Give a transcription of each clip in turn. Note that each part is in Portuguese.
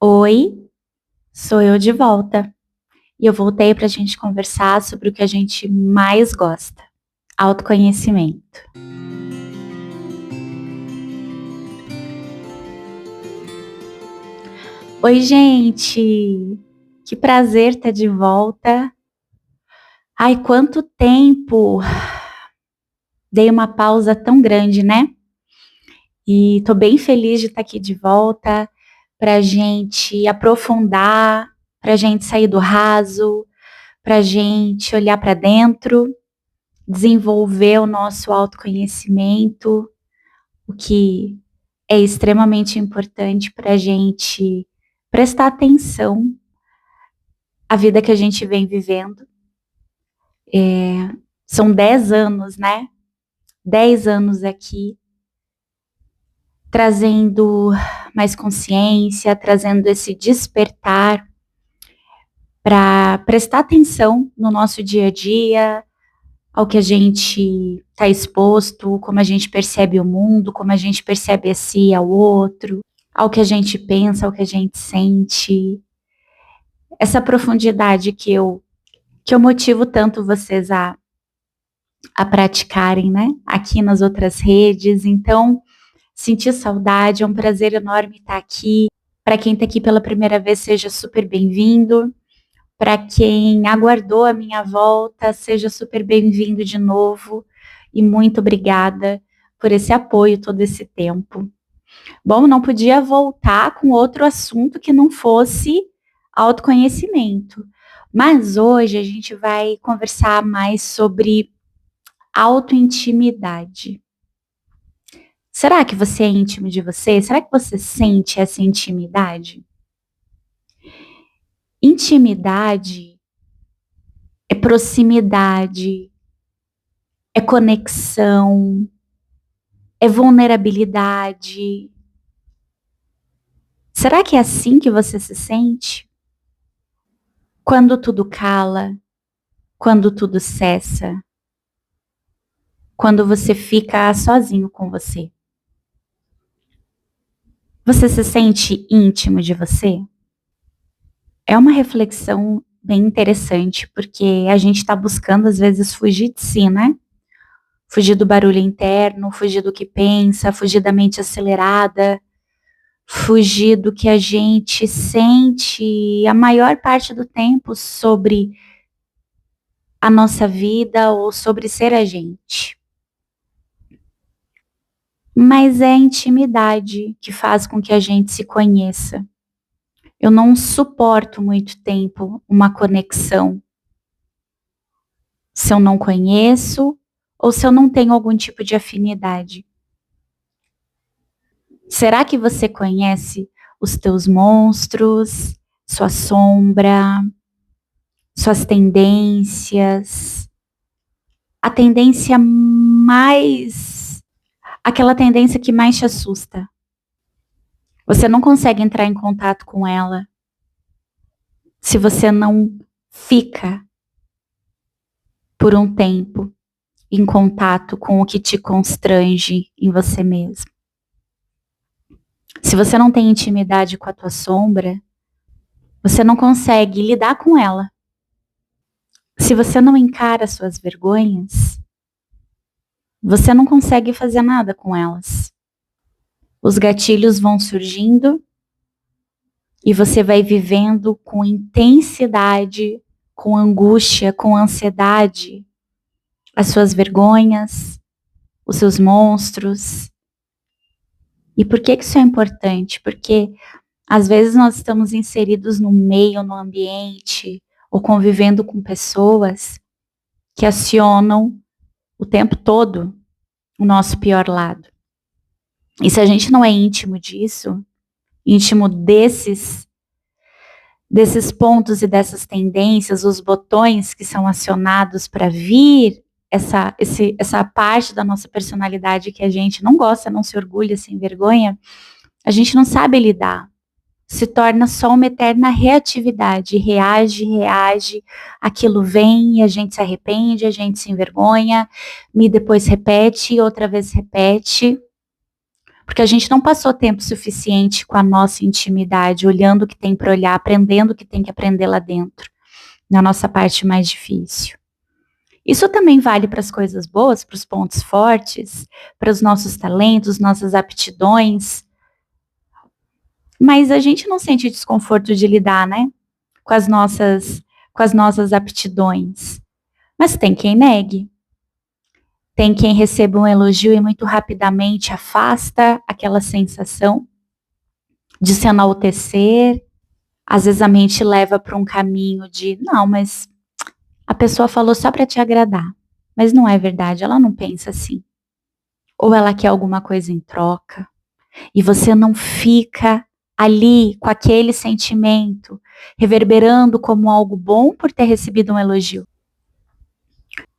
Oi, sou eu de volta. E eu voltei para a gente conversar sobre o que a gente mais gosta: autoconhecimento. Oi, gente! Que prazer estar de volta. Ai, quanto tempo! Dei uma pausa tão grande, né? E tô bem feliz de estar aqui de volta para a gente aprofundar, para a gente sair do raso, para a gente olhar para dentro, desenvolver o nosso autoconhecimento, o que é extremamente importante para a gente prestar atenção à vida que a gente vem vivendo. São 10 anos, né? 10 anos aqui, trazendo mais consciência, trazendo esse despertar para prestar atenção no nosso dia a dia, ao que a gente está exposto, como a gente percebe o mundo, como a gente percebe a si e ao outro, ao que a gente pensa, ao que a gente sente. Essa profundidade que eu motivo tanto vocês a praticarem, né? Aqui nas outras redes. Então, sentir saudade, é um prazer enorme estar aqui. Para quem está aqui pela primeira vez, seja super bem-vindo. Para quem aguardou a minha volta, seja super bem-vindo de novo. E muito obrigada por esse apoio todo esse tempo. Bom, não podia voltar com outro assunto que não fosse autoconhecimento. Mas hoje a gente vai conversar mais sobre autointimidade. Será que você é íntimo de você? Será que você sente essa intimidade? Intimidade é proximidade, é conexão, é vulnerabilidade. Será que é assim que você se sente? Quando tudo cala, quando tudo cessa, quando você fica sozinho com você. Você se sente íntimo de você? É uma reflexão bem interessante, porque a gente está buscando, às vezes, fugir de si, né? Fugir do barulho interno, fugir do que pensa, fugir da mente acelerada, fugir do que a gente sente a maior parte do tempo sobre a nossa vida ou sobre ser a gente. Mas é a intimidade que faz com que a gente se conheça. Eu não suporto muito tempo uma conexão se eu não conheço ou se eu não tenho algum tipo de afinidade. Será que você conhece os teus monstros, sua sombra, suas tendências? A tendência mais... aquela tendência que mais te assusta. Você não consegue entrar em contato com ela se você não fica por um tempo em contato com o que te constrange em você mesmo. Se você não tem intimidade com a tua sombra, você não consegue lidar com ela. Se você não encara suas vergonhas, você não consegue fazer nada com elas. Os gatilhos vão surgindo e você vai vivendo com intensidade, com angústia, com ansiedade, as suas vergonhas, os seus monstros. E por que isso é importante? Porque às vezes nós estamos inseridos no meio, no ambiente, ou convivendo com pessoas que acionam o tempo todo o nosso pior lado. E se a gente não é íntimo disso, íntimo desses pontos e dessas tendências, os botões que são acionados para vir essa parte da nossa personalidade que a gente não gosta, não se orgulha, se envergonha, a gente não sabe lidar. Se torna só uma eterna reatividade, reage, aquilo vem e a gente se arrepende, a gente se envergonha, e depois repete, outra vez repete. Porque a gente não passou tempo suficiente com a nossa intimidade, olhando o que tem para olhar, aprendendo o que tem que aprender lá dentro, na nossa parte mais difícil. Isso também vale para as coisas boas, para os pontos fortes, para os nossos talentos, nossas aptidões. Mas a gente não sente desconforto de lidar, né? Com as nossas aptidões. Mas tem quem negue. Tem quem receba um elogio e muito rapidamente afasta aquela sensação de se enaltecer. Às vezes a mente leva para um caminho de, não, mas a pessoa falou só para te agradar. Mas não é verdade, ela não pensa assim. Ou ela quer alguma coisa em troca. E você não fica ali com aquele sentimento, reverberando como algo bom por ter recebido um elogio.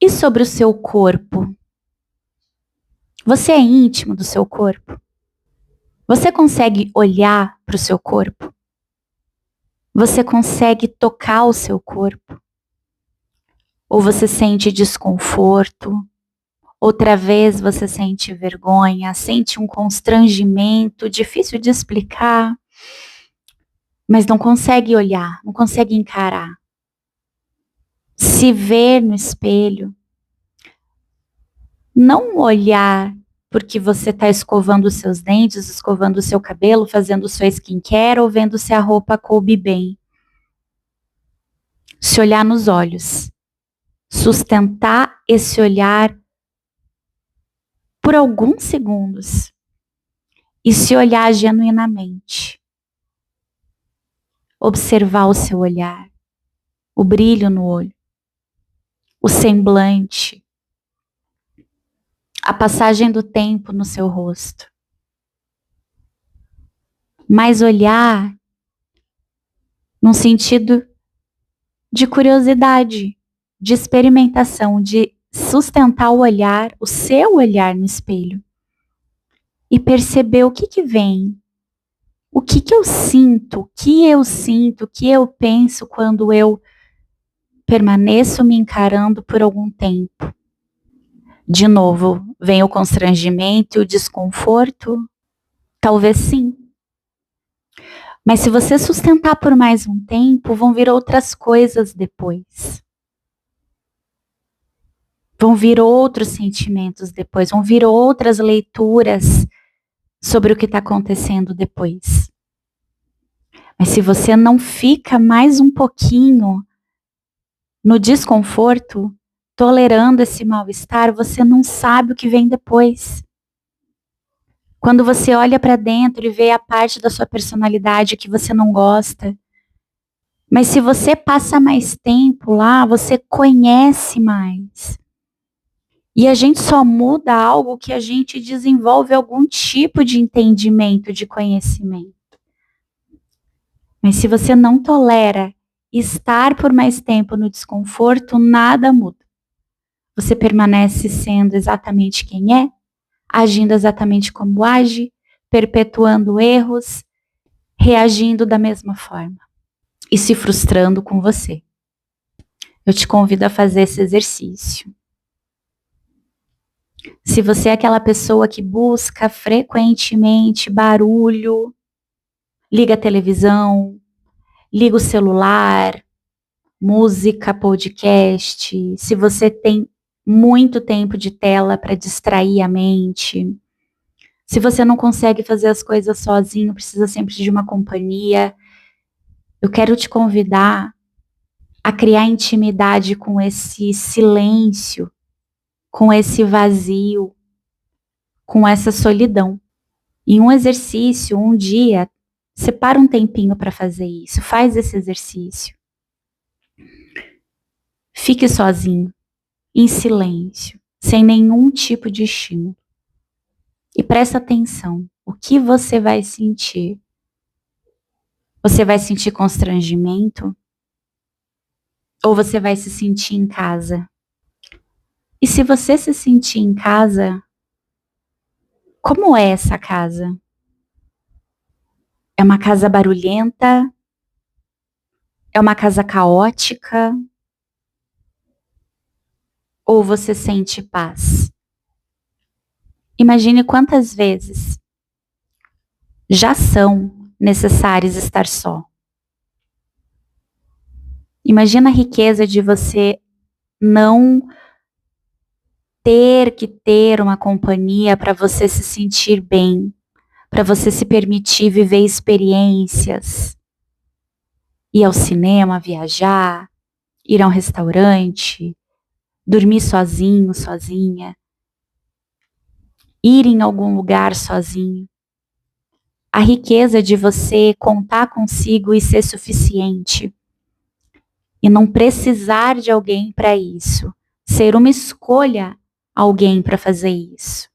E sobre o seu corpo? Você é íntimo do seu corpo? Você consegue olhar para o seu corpo? Você consegue tocar o seu corpo? Ou você sente desconforto? Outra vez você sente vergonha, sente um constrangimento, difícil de explicar, mas não consegue olhar, não consegue encarar. Se ver no espelho, não olhar porque você está escovando os seus dentes, escovando o seu cabelo, fazendo sua skincare ou vendo se a roupa coube bem. Se olhar nos olhos, sustentar esse olhar por alguns segundos e se olhar genuinamente. Observar o seu olhar, o brilho no olho, o semblante, a passagem do tempo no seu rosto. Mas olhar num sentido de curiosidade, de experimentação, de sustentar o olhar, o seu olhar no espelho e perceber o que vem, o que eu sinto, o que eu penso quando eu permaneço me encarando por algum tempo. De novo, vem o constrangimento e o desconforto? Talvez sim. Mas se você sustentar por mais um tempo, vão vir outras coisas depois. Vão vir outros sentimentos depois, vão vir outras leituras sobre o que está acontecendo depois. Mas se você não fica mais um pouquinho no desconforto, tolerando esse mal-estar, você não sabe o que vem depois. Quando você olha para dentro e vê a parte da sua personalidade que você não gosta, mas se você passa mais tempo lá, você conhece mais. E a gente só muda algo que a gente desenvolve algum tipo de entendimento, de conhecimento. Mas se você não tolera estar por mais tempo no desconforto, nada muda. Você permanece sendo exatamente quem é, agindo exatamente como age, perpetuando erros, reagindo da mesma forma e se frustrando com você. Eu te convido a fazer esse exercício. Se você é aquela pessoa que busca frequentemente barulho, liga a televisão, liga o celular, música, podcast, se você tem muito tempo de tela para distrair a mente, se você não consegue fazer as coisas sozinho, precisa sempre de uma companhia, eu quero te convidar a criar intimidade com esse silêncio, com esse vazio, com essa solidão. Em um exercício, um dia, separa um tempinho para fazer isso, faz esse exercício. Fique sozinho, em silêncio, sem nenhum tipo de estímulo. E presta atenção, o que você vai sentir? Você vai sentir constrangimento? Ou você vai se sentir em casa? E se você se sentir em casa, como é essa casa? É uma casa barulhenta? É uma casa caótica? Ou você sente paz? Imagine quantas vezes já são necessários estar só. Imagina a riqueza de você não ter que ter uma companhia para você se sentir bem, para você se permitir viver experiências, ir ao cinema, viajar, ir a um restaurante, dormir sozinho, sozinha, ir em algum lugar sozinho. A riqueza de você contar consigo e ser suficiente. E não precisar de alguém para isso. Ser uma escolha alguém para fazer isso.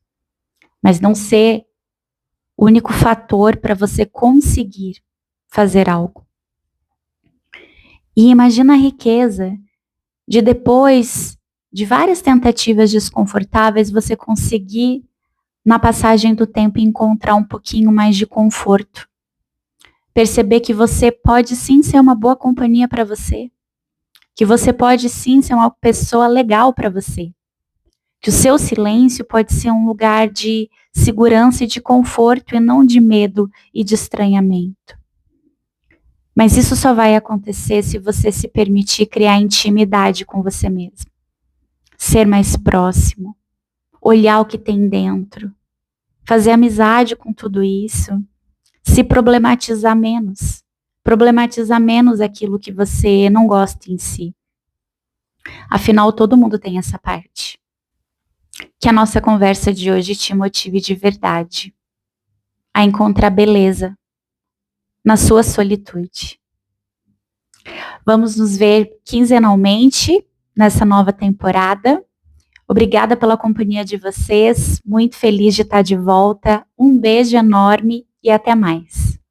Mas não ser o único fator para você conseguir fazer algo. E imagina a riqueza de depois de várias tentativas desconfortáveis, você conseguir, na passagem do tempo, encontrar um pouquinho mais de conforto. Perceber que você pode sim ser uma boa companhia para você. Que você pode sim ser uma pessoa legal para você. Que o seu silêncio pode ser um lugar de segurança e de conforto e não de medo e de estranhamento. Mas isso só vai acontecer se você se permitir criar intimidade com você mesmo. Ser mais próximo, olhar o que tem dentro, fazer amizade com tudo isso, se problematizar menos. Problematizar menos aquilo que você não gosta em si. Afinal, todo mundo tem essa parte. Que a nossa conversa de hoje te motive de verdade a encontrar beleza na sua solitude. Vamos nos ver quinzenalmente nessa nova temporada. Obrigada pela companhia de vocês, muito feliz de estar de volta. Um beijo enorme e até mais.